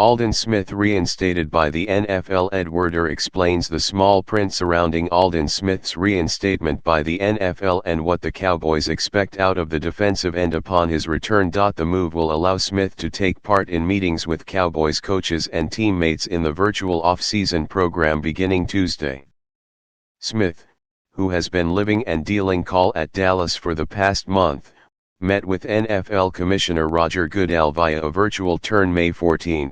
Aldon Smith reinstated by the NFL. Ed Werder explains the small print surrounding Aldon Smith's reinstatement by the NFL and what the Cowboys expect out of the defensive end upon his return. The move will allow Smith to take part in meetings with Cowboys coaches and teammates in the virtual off-season program beginning Tuesday. Smith, who has been living and dealing call at Dallas for the past month, met with NFL Commissioner Roger Goodell via a virtual turn May 14.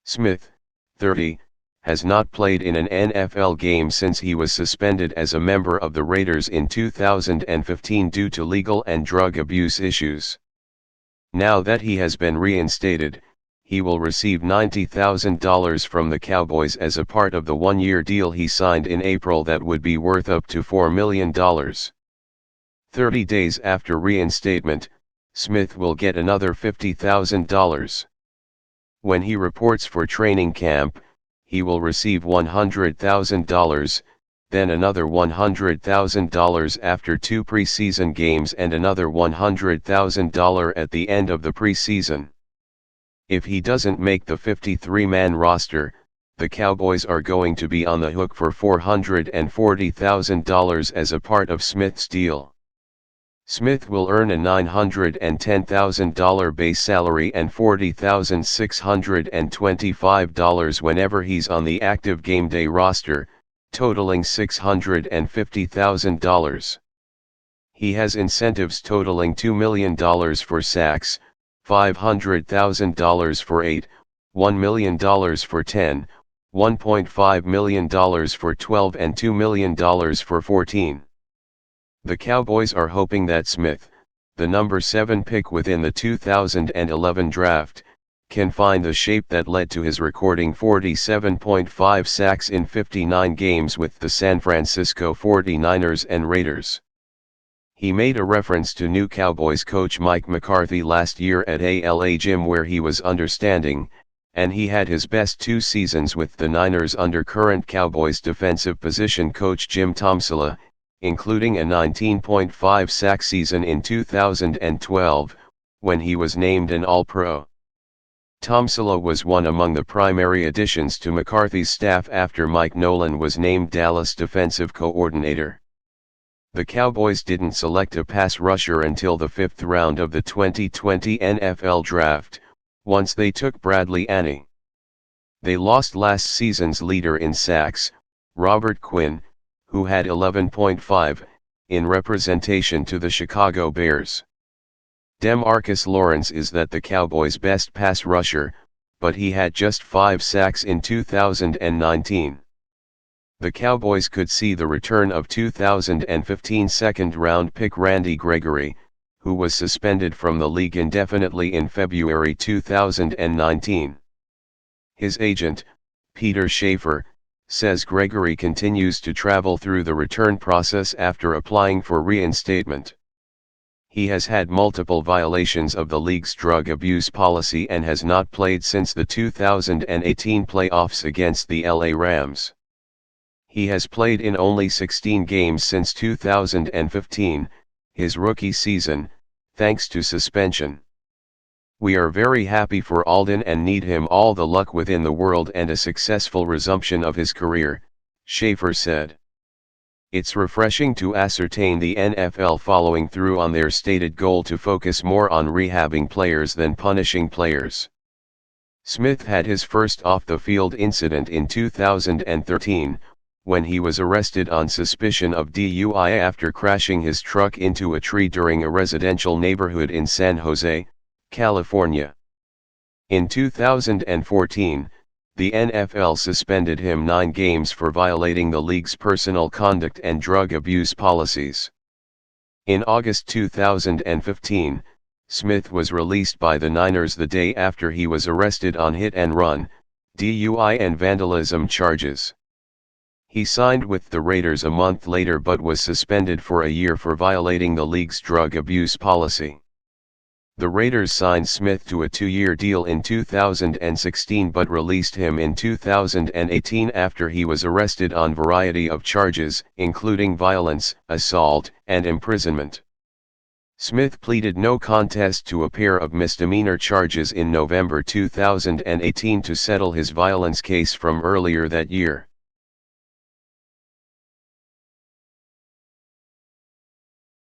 Smith, 30, has not played in an NFL game since he was suspended as a member of the Raiders in 2015 due to legal and drug abuse issues. Now that he has been reinstated, he will receive $90,000 from the Cowboys as a part of the one-year deal he signed in April that would be worth up to $4 million. 30 days after reinstatement, Smith will get another $50,000. When he reports for training camp, he will receive $100,000, then another $100,000 after 2 preseason games and another $100,000 at the end of the preseason. If he doesn't make the 53-man roster, the Cowboys are going to be on the hook for $440,000 as a part of Smith's deal. Smith will earn a $910,000 base salary and $40,625 whenever he's on the active game day roster, totaling $650,000. He has incentives totaling $2 million for sacks, $500,000 for 8, $1 million for 10, $1.5 million for 12 and $2 million for 14. The Cowboys are hoping that Smith, the number 7 pick within the 2011 draft, can find the shape that led to his recording 47.5 sacks in 59 games with the San Francisco 49ers and Raiders. He made a reference to new Cowboys coach Mike McCarthy last year at a gym where he was understanding, and he had his best 2 seasons with the Niners under current Cowboys defensive position coach Jim Tomsula, including a 19.5 sack season in 2012, when he was named an All-Pro. Tomsula was one among the primary additions to McCarthy's staff after Mike Nolan was named Dallas defensive coordinator. The Cowboys didn't select a pass rusher until the 5th round of the 2020 NFL Draft, once they took Bradley Annie. They lost last season's leader in sacks, Robert Quinn, who had 11.5, in representation to the Chicago Bears. DeMarcus Lawrence is the Cowboys' best pass rusher, but he had just 5 sacks in 2019. The Cowboys could see the return of 2015 second-round pick Randy Gregory, who was suspended from the league indefinitely in February 2019. His agent, Peter Schaefer, says Gregory continues to travel through the return process after applying for reinstatement. He has had multiple violations of the league's drug abuse policy and has not played since the 2018 playoffs against the LA Rams. He has played in only 16 games since 2015, his rookie season, thanks to suspension. "We are very happy for Aldon and need him all the luck within the world and a successful resumption of his career," Schaefer said. "It's refreshing to ascertain the NFL following through on their stated goal to focus more on rehabbing players than punishing players." Smith had his first off-the-field incident in 2013, when he was arrested on suspicion of DUI after crashing his truck into a tree during a residential neighborhood in San Jose, California. In 2014, the NFL suspended him 9 games for violating the league's personal conduct and drug abuse policies. In August 2015, Smith was released by the Niners the day after he was arrested on hit-and-run, DUI and vandalism charges. He signed with the Raiders a month later but was suspended for a year for violating the league's drug abuse policy. The Raiders signed Smith to a 2-year deal in 2016 but released him in 2018 after he was arrested on a variety of charges, including violence, assault, and imprisonment. Smith pleaded no contest to a pair of misdemeanor charges in November 2018 to settle his violence case from earlier that year.